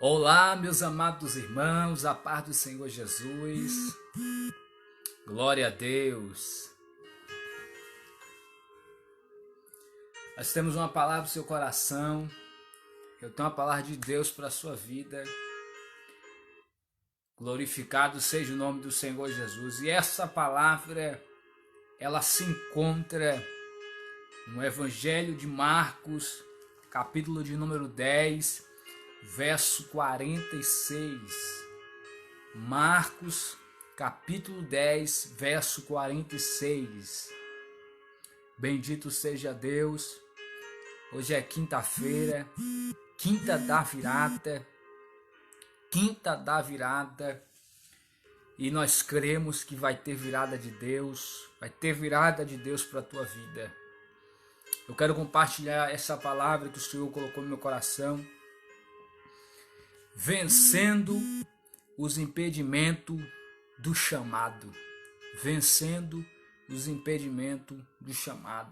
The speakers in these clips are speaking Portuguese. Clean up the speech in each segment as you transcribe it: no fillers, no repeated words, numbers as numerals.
Olá, meus amados irmãos, a paz do Senhor Jesus, glória a Deus. Nós temos uma palavra no seu coração, eu tenho uma palavra de Deus para a sua vida. Glorificado seja o nome do Senhor Jesus. E essa palavra, ela se encontra no Evangelho de Marcos, capítulo de número 10, verso 46. Marcos, capítulo 10, verso 46. Bendito seja Deus. Hoje é quinta-feira, quinta da virada, e nós cremos que vai ter virada de Deus, para a tua vida. Eu quero compartilhar essa palavra que o Senhor colocou no meu coração. Vencendo os impedimentos do chamado. Vencendo os impedimentos do chamado.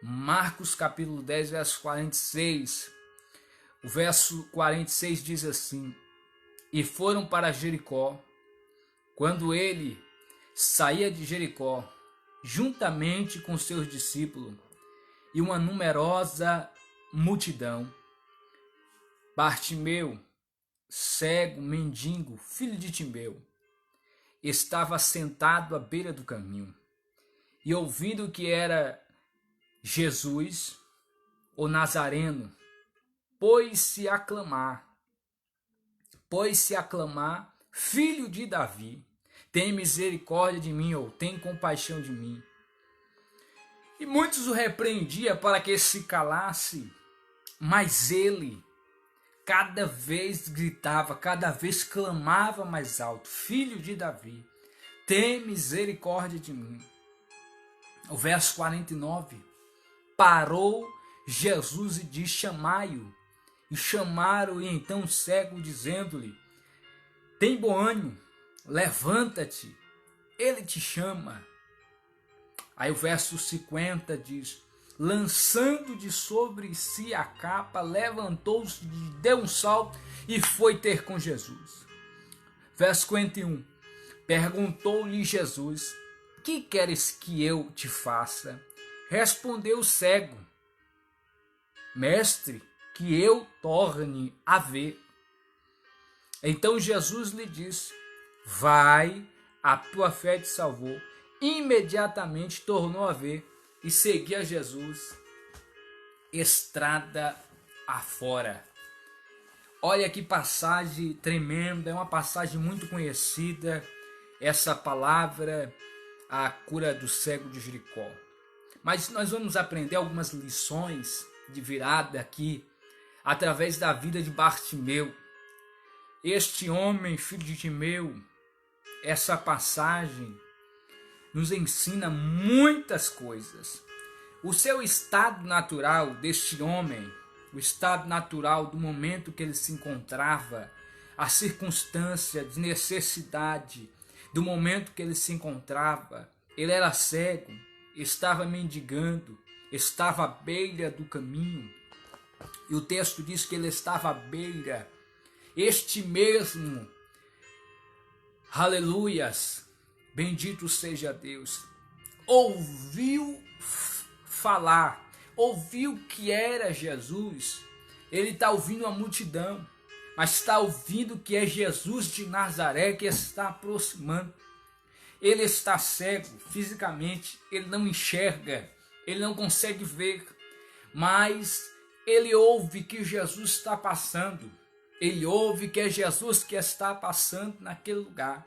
Marcos capítulo 10, verso 46. O verso 46 diz assim: E foram para Jericó. Quando ele saía de Jericó, juntamente com seus discípulos e uma numerosa multidão, Bartimeu, cego, mendigo, filho de Timeu, estava sentado à beira do caminho, e ouvindo que era Jesus, o Nazareno, pôs-se a clamar, filho de Davi, tem misericórdia de mim, ou tem compaixão de mim. E muitos o repreendiam para que se calasse, mas ele cada vez gritava, cada vez clamava mais alto: Filho de Davi, tem misericórdia de mim. O verso 49, parou Jesus e disse: Chamai-o. E chamaram, e então o cego, dizendo-lhe: Tem bom ânimo, levanta-te, ele te chama. Aí o verso 50 diz: Lançando de sobre si a capa, levantou-se, deu um salto e foi ter com Jesus. Verso 51, perguntou-lhe Jesus: Que queres que eu te faça? Respondeu o cego: Mestre, que eu torne a ver. Então Jesus lhe disse: Vai, a tua fé te salvou. Imediatamente tornou a ver e seguia Jesus estrada afora. Olha que passagem tremenda, é uma passagem muito conhecida, essa palavra, a cura do cego de Jericó. Mas nós vamos aprender algumas lições de virada aqui, através da vida de Bartimeu. Este homem, filho de Timeu, essa passagem nos ensina muitas coisas. O seu estado natural deste homem, o estado natural do momento que ele se encontrava, a circunstância de necessidade do momento que ele se encontrava, ele era cego, estava mendigando, estava à beira do caminho, e o texto diz que ele estava à beira. Este mesmo, aleluias, bendito seja Deus, ouviu falar, ouviu que era Jesus. Ele está ouvindo a multidão, mas está ouvindo que é Jesus de Nazaré que está aproximando. Ele está cego fisicamente, ele não enxerga, ele não consegue ver, mas ele ouve que Jesus está passando. Ele ouve que é Jesus que está passando naquele lugar.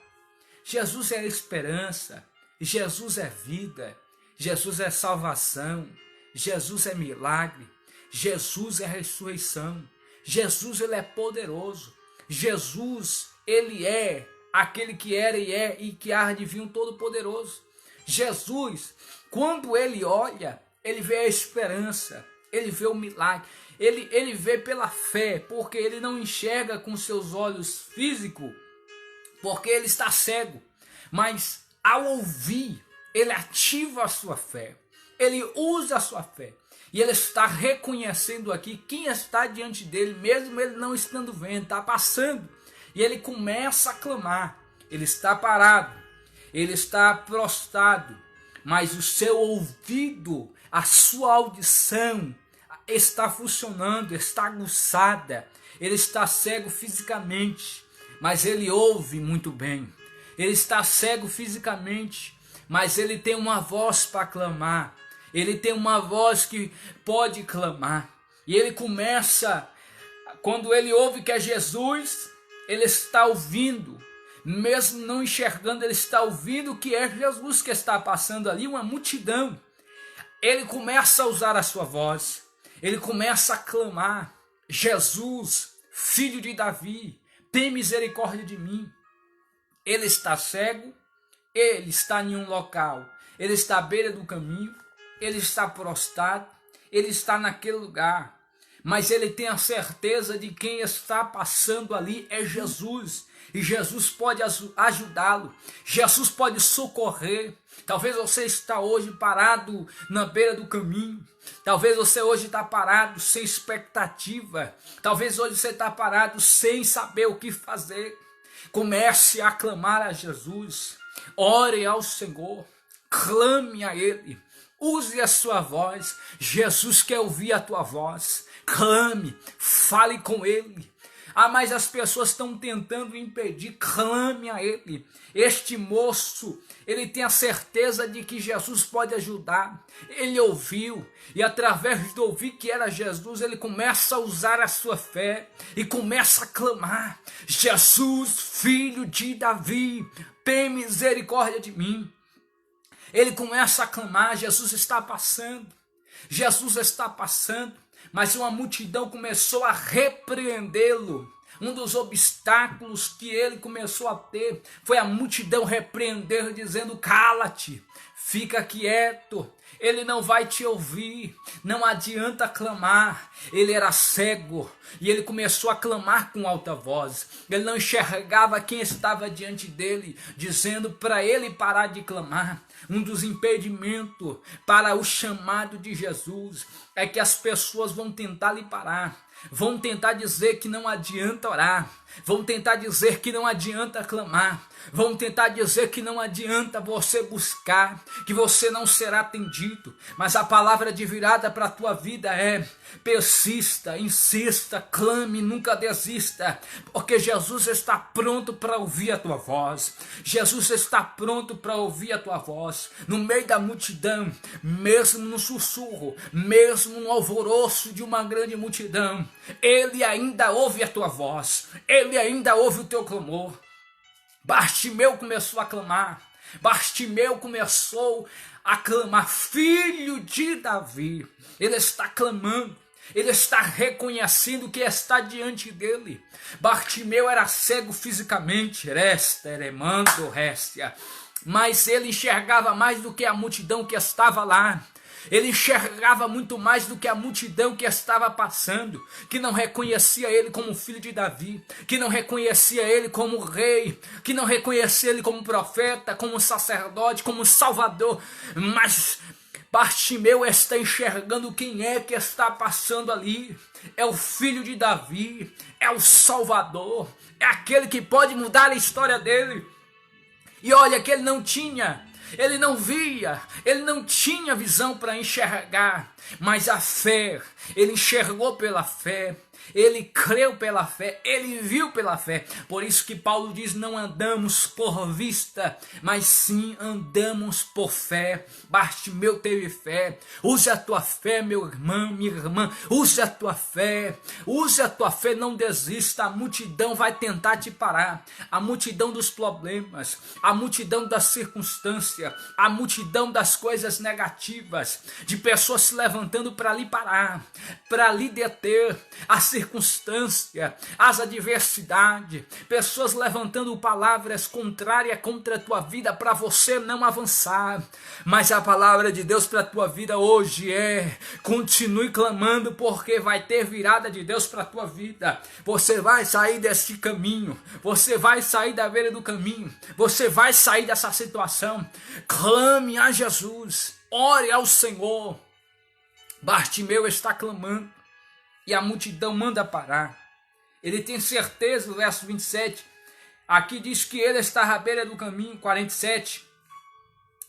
Jesus é esperança, Jesus é vida, Jesus é salvação, Jesus é milagre, Jesus é ressurreição, Jesus ele é poderoso, Jesus ele é aquele que era e é e que há de vir um todo-poderoso. Jesus, quando ele olha, ele vê a esperança, ele vê o milagre, ele vê pela fé, porque ele não enxerga com seus olhos físicos, porque ele está cego, mas ao ouvir, ele ativa a sua fé, Ele usa a sua fé. E ele está reconhecendo aqui quem está diante dele, mesmo ele não estando vendo, está passando. E ele começa a clamar. Ele está parado, ele está prostrado, mas o seu ouvido, a sua audição está funcionando, está aguçada. Ele está cego fisicamente, mas ele ouve muito bem. Ele está cego fisicamente, mas ele tem uma voz para clamar. Ele tem uma voz que pode clamar. E ele começa, quando ele ouve que é Jesus, ele está ouvindo. Mesmo não enxergando, ele está ouvindo que é Jesus que está passando ali, uma multidão. Ele começa a usar a sua voz. Ele começa a clamar: Jesus, filho de Davi, tem misericórdia de mim. Ele está cego, ele está em um local, ele está à beira do caminho, ele está prostrado, ele está naquele lugar, mas ele tem a certeza de quem está passando ali é Jesus, e Jesus pode ajudá-lo, Jesus pode socorrer. Talvez você está hoje parado na beira do caminho, talvez você hoje está parado sem expectativa, talvez hoje você está parado sem saber o que fazer. Comece a clamar a Jesus, ore ao Senhor, clame a Ele, use a sua voz. Jesus quer ouvir a tua voz, clame, fale com Ele. Mas as pessoas estão tentando impedir, clame a Ele. Este moço, ele tem a certeza de que Jesus pode ajudar. Ele ouviu, e através de ouvir que era Jesus, ele começa a usar a sua fé e começa a clamar: Jesus, filho de Davi, tem misericórdia de mim. Ele começa a clamar, Jesus está passando, Jesus está passando, mas uma multidão começou a repreendê-lo. Um dos obstáculos que ele começou a ter foi a multidão repreender, dizendo: cala-te, fica quieto, ele não vai te ouvir, não adianta clamar. Ele era cego e ele começou a clamar com alta voz. Ele não enxergava quem estava diante dele, dizendo para ele parar de clamar. Um dos impedimentos para o chamado de Jesus é que as pessoas vão tentar lhe parar, vão tentar dizer que não adianta orar, vão tentar dizer que não adianta clamar, vão tentar dizer que não adianta você buscar, que você não será atendido. Mas a palavra de virada para a tua vida é: persista, insista, clame, nunca desista, porque Jesus está pronto para ouvir a tua voz. Jesus está pronto para ouvir a tua voz. No meio da multidão, mesmo no sussurro, mesmo no alvoroço de uma grande multidão, Ele ainda ouve a tua voz, Ele ainda ouve o teu clamor. Bartimeu começou a clamar, Bartimeu começou a clamar: filho de Davi. Ele está clamando, ele está reconhecendo que está diante dele. Bartimeu era cego fisicamente, mas ele enxergava mais do que a multidão que estava lá. Ele enxergava muito mais do que a multidão que estava passando, que não reconhecia ele como filho de Davi, que não reconhecia ele como rei, que não reconhecia ele como profeta, como sacerdote, como salvador. Mas Bartimeu está enxergando quem é que está passando ali. É o filho de Davi, é o Salvador, é aquele que pode mudar a história dele. E olha que ele não tinha, ele não via, ele não tinha visão para enxergar, mas a fé, ele enxergou pela fé, ele creu pela fé, ele viu pela fé. Por isso que Paulo diz: não andamos por vista, mas sim andamos por fé. Bartimeu teve fé. Use a tua fé, meu irmão, minha irmã, use a tua fé, não desista. A multidão vai tentar te parar, a multidão dos problemas, a multidão das circunstâncias, a multidão das coisas negativas, de pessoas se levantando para lhe parar, para lhe deter, a circunstância, as adversidades, pessoas levantando palavras contrárias contra a tua vida para você não avançar. Mas a palavra de Deus para a tua vida hoje é: continue clamando, porque vai ter virada de Deus para a tua vida. Você vai sair desse caminho, você vai sair da beira do caminho, você vai sair dessa situação. Clame a Jesus, ore ao Senhor. Bartimeu está clamando e a multidão manda parar. Ele tem certeza, o verso 27, aqui diz que ele estava à beira do caminho, 47.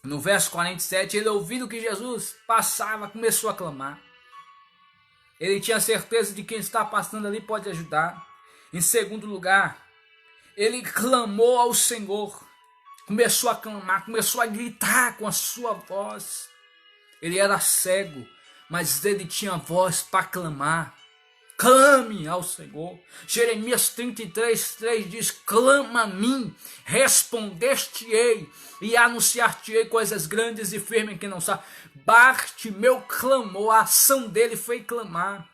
No verso 47, ele ouvindo que Jesus passava, começou a clamar. Ele tinha certeza de que quem está passando ali pode ajudar. Em segundo lugar, ele clamou ao Senhor. Começou a clamar, começou a gritar com a sua voz. Ele era cego, mas ele tinha voz para clamar. Clame ao Senhor. Jeremias 33:3 diz: clama a mim, respondeste-ei e anunciar-te-ei coisas grandes e firmes que não sabe. Bartimeu clamou, a ação dele foi clamar.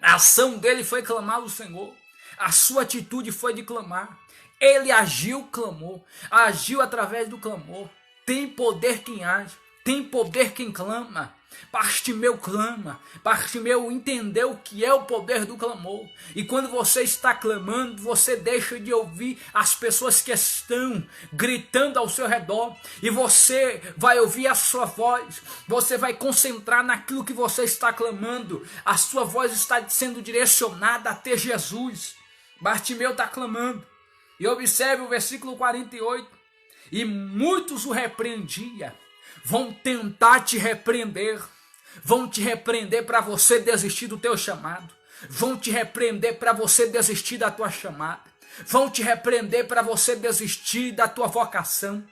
A ação dele foi clamar ao Senhor. A sua atitude foi de clamar. Ele agiu, clamou. Agiu através do clamor. Tem poder quem age. Tem poder quem clama. Bartimeu clama. Bartimeu entendeu o que é o poder do clamor. E quando você está clamando, você deixa de ouvir as pessoas que estão gritando ao seu redor. E você vai ouvir a sua voz. Você vai concentrar naquilo que você está clamando. A sua voz está sendo direcionada até Jesus. Bartimeu está clamando. E observe o versículo 48. E muitos o repreendiam. Vão tentar te repreender. Vão te repreender para você desistir do teu chamado. Vão te repreender para você desistir da tua chamada. Vão te repreender para você desistir da tua vocação.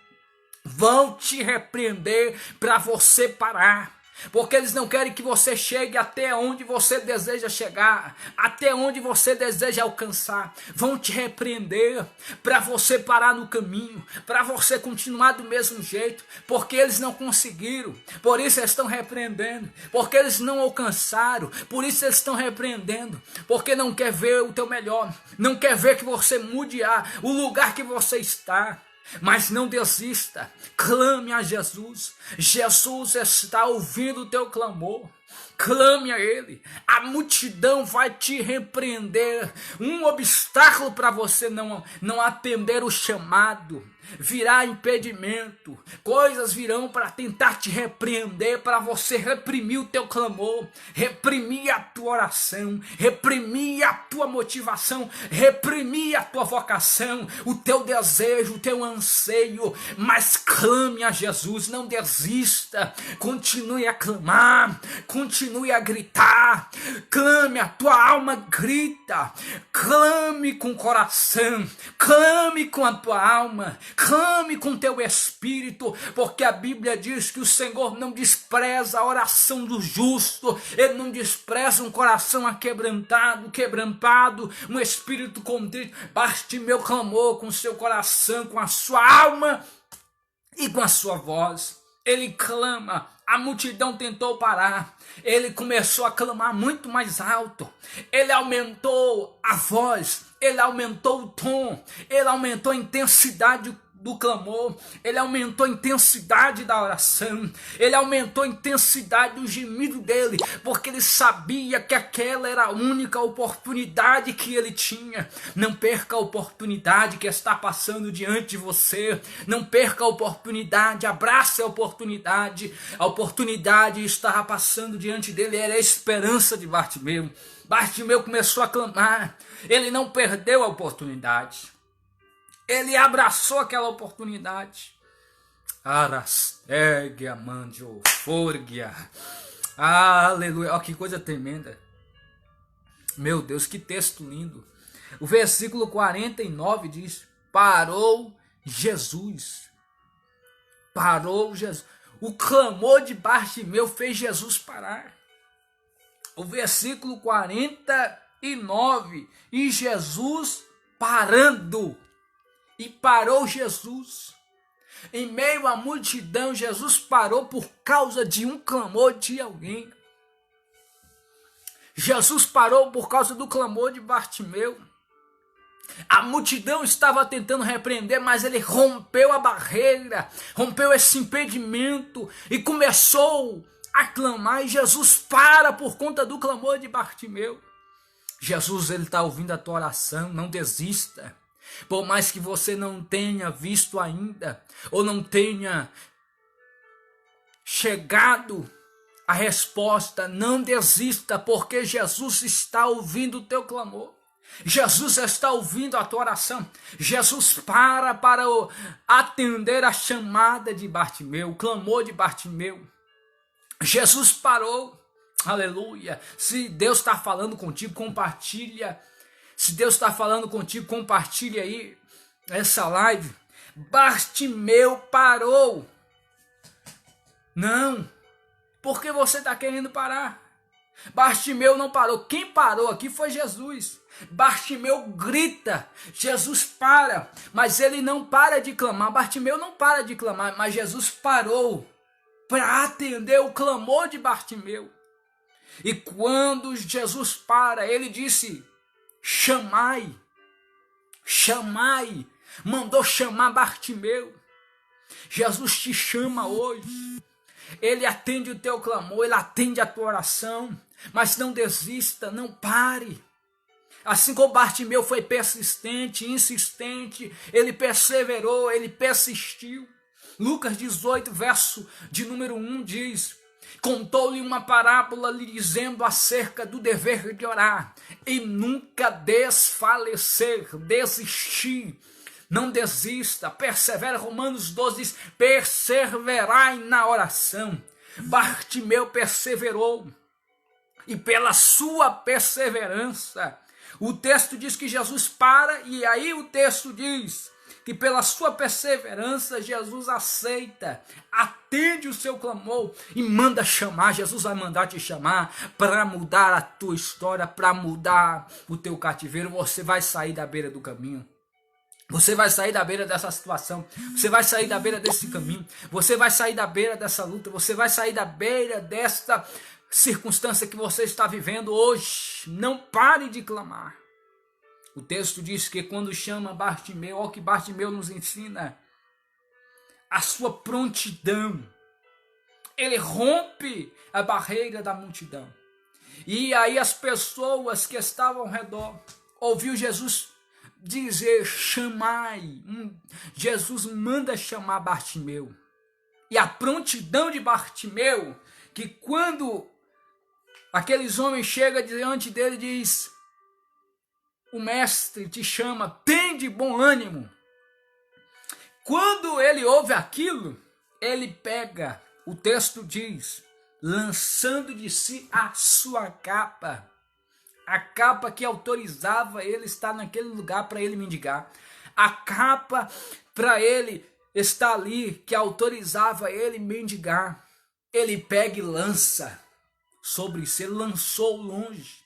Vão te repreender para você parar. Porque eles não querem que você chegue até onde você deseja chegar, até onde você deseja alcançar. Vão te repreender para você parar no caminho, para você continuar do mesmo jeito, porque eles não conseguiram, por isso eles estão repreendendo, porque eles não alcançaram, por isso eles estão repreendendo, porque não quer ver o teu melhor, não quer ver que você mude o lugar que você está. Mas não desista, clame a Jesus. Jesus está ouvindo o teu clamor. Clame a Ele. A multidão vai te repreender. Um obstáculo para você não atender o chamado virá impedimento. Coisas virão para tentar te repreender, para você reprimir o teu clamor, reprimir a tua oração, reprimir a tua motivação, reprimir a tua vocação, o teu desejo, o teu anseio. Mas clame a Jesus, não desista. Continue a clamar, continue a gritar. Clame, a tua alma grita. Clame com o coração, clame com a tua alma. Clame com teu espírito, porque a Bíblia diz que o Senhor não despreza a oração do justo. Ele não despreza um coração quebrantado, um espírito contrito. Bartimeu clamou com seu coração, com a sua alma e com a sua voz. Ele clama, a multidão tentou parar. Ele começou a clamar muito mais alto. Ele aumentou a voz, ele aumentou o tom, ele aumentou a intensidade do clamor, ele aumentou a intensidade da oração, ele aumentou a intensidade do gemido dele, porque ele sabia que aquela era a única oportunidade que ele tinha. Não perca a oportunidade que está passando diante de você, não perca a oportunidade, abrace a oportunidade estava passando diante dele, era a esperança de Bartimeu. Bartimeu começou a clamar, ele não perdeu a oportunidade. Ele abraçou aquela oportunidade. Arastegia mandio forgia. Aleluia. Olha que coisa tremenda. Meu Deus, que texto lindo. O versículo 49 diz: parou Jesus. Parou Jesus. O clamor de Bartimeu fez Jesus parar. O versículo 49. E Jesus parando. E parou Jesus. Em meio à multidão, Jesus parou por causa de um clamor de alguém. Jesus parou por causa do clamor de Bartimeu. A multidão estava tentando repreender, mas ele rompeu a barreira, rompeu esse impedimento e começou a clamar. E Jesus para por conta do clamor de Bartimeu. Jesus, ele está ouvindo a tua oração, não desista. Por mais que você não tenha visto ainda, ou não tenha chegado a resposta, não desista, porque Jesus está ouvindo o teu clamor. Jesus está ouvindo a tua oração. Jesus para atender a chamada de Bartimeu, o clamor de Bartimeu. Jesus parou. Aleluia. Se Deus está falando contigo, compartilha. Se Deus está falando contigo, compartilha aí essa live. Bartimeu parou. Não. Porque você está querendo parar. Bartimeu não parou. Quem parou aqui foi Jesus. Bartimeu grita, Jesus para, mas ele não para de clamar. Bartimeu não para de clamar, mas Jesus parou para atender o clamor de Bartimeu. E quando Jesus para, ele disse: chamai, chamai, mandou chamar Bartimeu. Jesus te chama hoje. Ele atende o teu clamor, ele atende a tua oração, mas não desista, não pare. Assim como Bartimeu foi persistente, insistente, ele perseverou, ele persistiu. Lucas 18, verso de número 1 diz: contou-lhe uma parábola lhe dizendo acerca do dever de orar e nunca desfalecer, desistir. Não desista, persevera. Romanos 12 diz: perseverai na oração. Bartimeu perseverou, e pela sua perseverança, o texto diz que Jesus para, e aí o texto diz que pela sua perseverança Jesus aceita, atende o seu clamor e manda chamar. Jesus vai mandar te chamar para mudar a tua história, para mudar o teu cativeiro. Você vai sair da beira do caminho. Você vai sair da beira dessa situação, você vai sair da beira desse caminho, você vai sair da beira dessa luta, você vai sair da beira desta circunstância que você está vivendo hoje. Não pare de clamar. O texto diz que quando chama Bartimeu, olha o que Bartimeu nos ensina, a sua prontidão. Ele rompe a barreira da multidão. E aí as pessoas que estavam ao redor ouviu Jesus dizer: chamai. Jesus manda chamar Bartimeu. E a prontidão de Bartimeu, que quando aqueles homens chegam diante dele, diz: o mestre te chama, tem de bom ânimo. Quando ele ouve aquilo, ele pega, o texto diz, lançando de si a sua capa. A capa que autorizava ele estar naquele lugar para ele mendigar. A capa para ele estar ali, que autorizava ele mendigar. Ele pega e lança sobre si, ele lançou longe.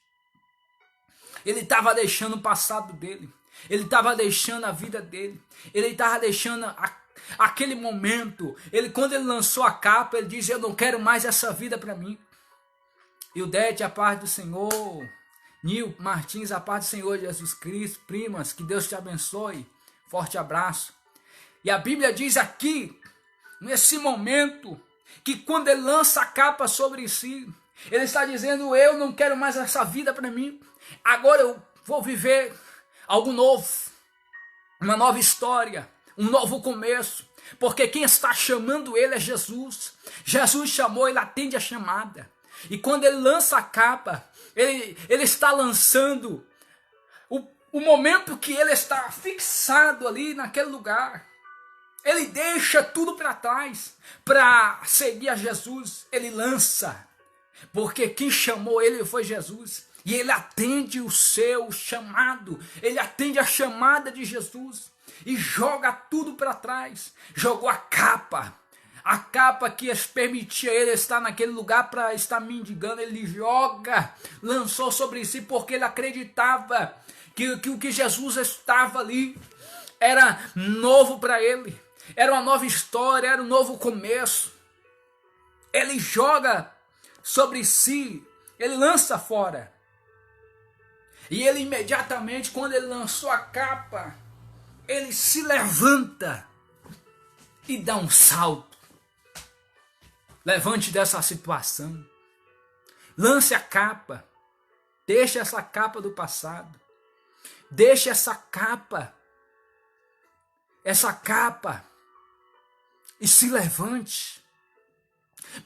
Ele estava deixando o passado dele. Ele estava deixando a vida dele. Ele estava deixando aquele momento. Quando ele lançou a capa, ele diz: eu não quero mais essa vida para mim. E o Dete, a paz do Senhor. Nil Martins, a paz do Senhor Jesus Cristo. Primas, que Deus te abençoe. Forte abraço. E a Bíblia diz aqui, nesse momento, que quando ele lança a capa sobre si, ele está dizendo: eu não quero mais essa vida para mim. Agora eu vou viver algo novo, uma nova história, um novo começo. Porque quem está chamando ele é Jesus. Jesus chamou, ele atende a chamada. E quando ele lança a capa, ele está lançando o momento que ele está fixado ali naquele lugar. Ele deixa tudo para trás para seguir a Jesus. Ele lança, porque quem chamou ele foi Jesus. E ele atende o seu chamado, ele atende a chamada de Jesus e joga tudo para trás. Jogou a capa que permitia ele estar naquele lugar para estar mendigando. Ele joga, lançou sobre si, porque ele acreditava que o que Jesus estava ali era novo para ele, era uma nova história, era um novo começo. Ele joga sobre si, ele lança fora. E ele imediatamente, quando ele lançou a capa, ele se levanta e dá um salto. Levante dessa situação. Lance a capa. Deixe essa capa do passado. Deixe essa capa. E se levante.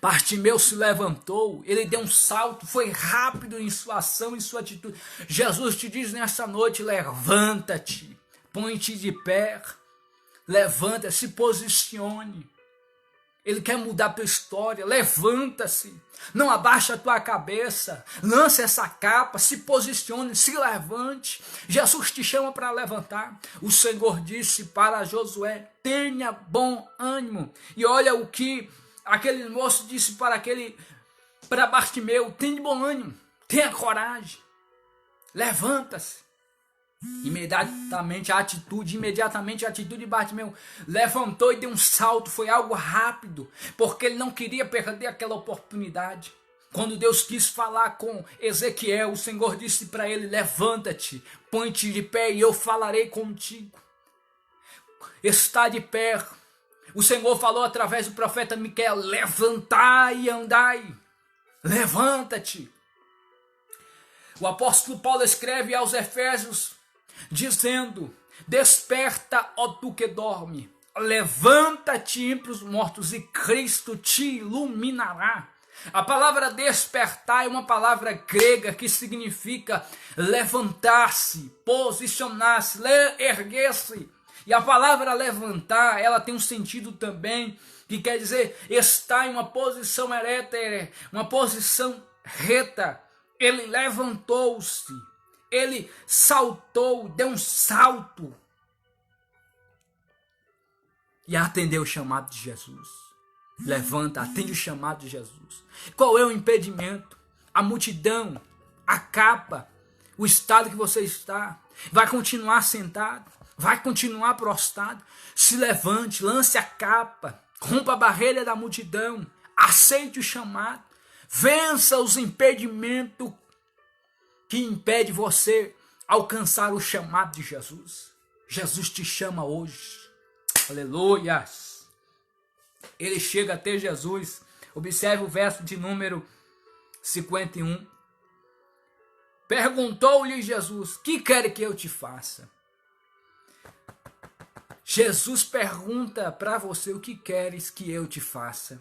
Bartimeu se levantou, ele deu um salto, foi rápido em sua ação e sua atitude. Jesus te diz nessa noite: levanta-te, põe-te de pé, levanta, se posicione. Ele quer mudar a tua história. Levanta-se, não abaixa a tua cabeça, lança essa capa, se posicione, se levante. Jesus te chama para levantar. O Senhor disse para Josué: tenha bom ânimo. E olha o que aquele moço disse para Bartimeu: tenha bom ânimo, tenha coragem, levanta-se. Imediatamente a atitude de Bartimeu levantou e deu um salto. Foi algo rápido, porque ele não queria perder aquela oportunidade. Quando Deus quis falar com Ezequiel, o Senhor disse para ele: levanta-te, põe-te de pé e eu falarei contigo. Está de pé. O Senhor falou através do profeta Miqueias: levantai e andai, levanta-te. O apóstolo Paulo escreve aos Efésios dizendo: desperta, ó tu que dorme, levanta-te entre os mortos e Cristo te iluminará. A palavra despertar é uma palavra grega que significa levantar-se, posicionar-se, erguer-se. E a palavra levantar, ela tem um sentido também que quer dizer estar em uma posição ereta, uma posição reta. Ele levantou-se, ele saltou, deu um salto e atendeu o chamado de Jesus. Levanta, atende o chamado de Jesus. Qual é o impedimento? A multidão, a capa, o estado que você está. Vai continuar sentado? Vai continuar prostrado? Se levante, lance a capa, rompa a barreira da multidão, aceite o chamado, vença os impedimentos que impede você alcançar o chamado de Jesus. Jesus te chama hoje. Aleluias. Ele chega até Jesus. Observe o verso de número 51. Perguntou-lhe Jesus: que quer que eu te faça? Jesus pergunta para você: o que queres que eu te faça?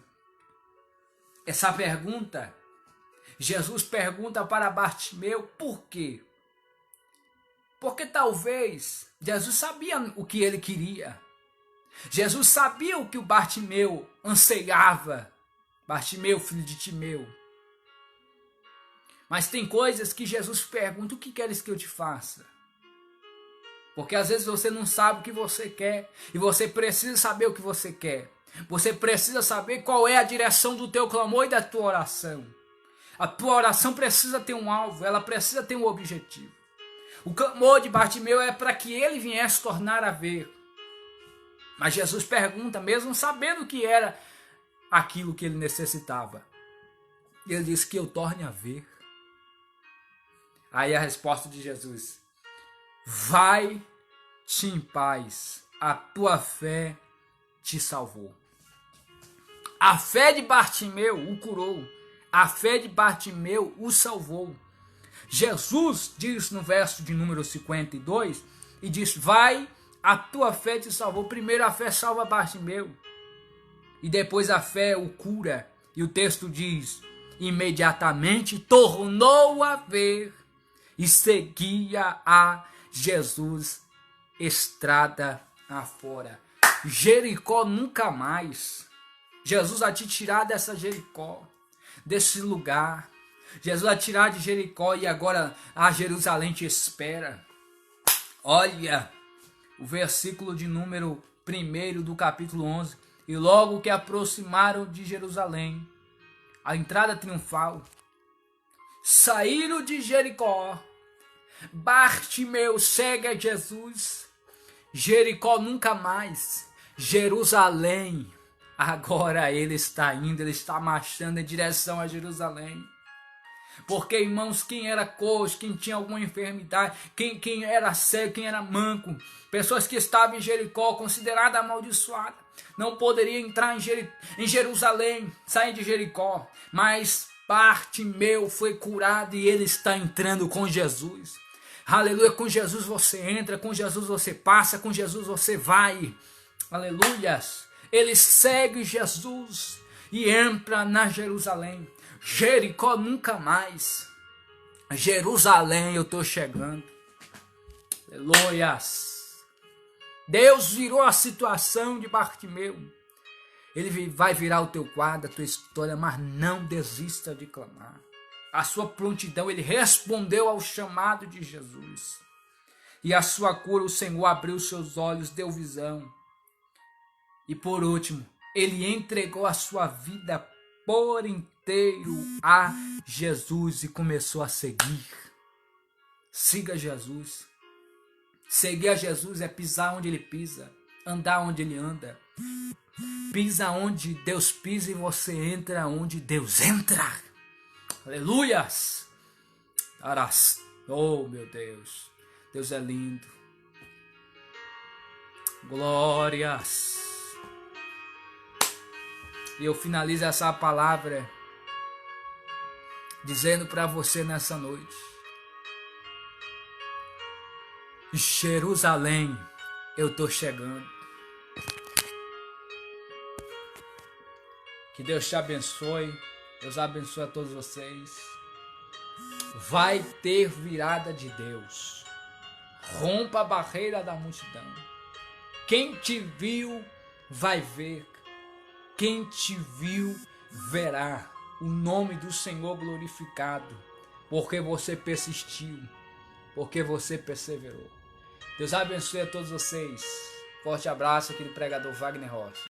Essa pergunta, Jesus pergunta para Bartimeu por quê? Porque talvez Jesus sabia o que ele queria. Jesus sabia o que o Bartimeu anseiava. Bartimeu, filho de Timeu. Mas tem coisas que Jesus pergunta: o que queres que eu te faça? Porque às vezes você não sabe o que você quer. E você precisa saber o que você quer. Você precisa saber qual é a direção do teu clamor e da tua oração. A tua oração precisa ter um alvo. Ela precisa ter um objetivo. O clamor de Bartimeu é para que ele viesse tornar a ver. Mas Jesus pergunta, mesmo sabendo o que era aquilo que ele necessitava. Ele diz: que eu torne a ver. Aí a resposta de Jesus: vai-te em paz, a tua fé te salvou. A fé de Bartimeu o curou. A fé de Bartimeu o salvou. Jesus diz no verso de número 52, e diz: vai, a tua fé te salvou. Primeiro a fé salva Bartimeu, e depois a fé o cura. E o texto diz: imediatamente tornou a ver e seguia a Jesus estrada afora. Jericó nunca mais. Jesus vai te tirar dessa Jericó, desse lugar. Jesus vai tirar de Jericó e agora a Jerusalém te espera. Olha o versículo de número 1 do capítulo 11. E logo que aproximaram de Jerusalém, a entrada triunfal, saíram de Jericó. Bartimeu segue a Jesus. Jericó nunca mais. Jerusalém. Agora ele está indo, ele está marchando em direção a Jerusalém. Porque, irmãos, quem era coxo, quem tinha alguma enfermidade, quem era cego, quem era manco, pessoas que estavam em Jericó, considerada amaldiçoada, não poderia entrar em Jerusalém, sair de Jericó. Mas Bartimeu foi curado e ele está entrando com Jesus. Aleluia, com Jesus você entra, com Jesus você passa, com Jesus você vai. Aleluias. Ele segue Jesus. e entra na Jerusalém. Jericó nunca mais. Jerusalém, eu estou chegando. Aleluias. Deus virou a situação de Bartimeu. Ele vai virar o teu quadro, a tua história, mas não desista de clamar. A sua prontidão, ele respondeu ao chamado de Jesus. E a sua cura, o Senhor abriu seus olhos, deu visão. E por último, ele entregou a sua vida por inteiro a Jesus e começou a seguir. Siga Jesus. Seguir a Jesus é pisar onde ele pisa, andar onde ele anda. Pisa onde Deus pisa e você entra onde Deus entra. Aleluias! Arás. Oh, meu Deus. Deus é lindo. Glórias. E eu finalizo essa palavra dizendo para você nessa noite: Jerusalém, eu estou chegando. Que Deus te abençoe. Deus abençoe a todos vocês. Vai ter virada de Deus. Rompa a barreira da multidão. Quem te viu vai ver. Quem te viu verá o nome do Senhor glorificado. Porque você persistiu. Porque você perseverou. Deus abençoe a todos vocês. Forte abraço aqui do pregador Wagner Rocha.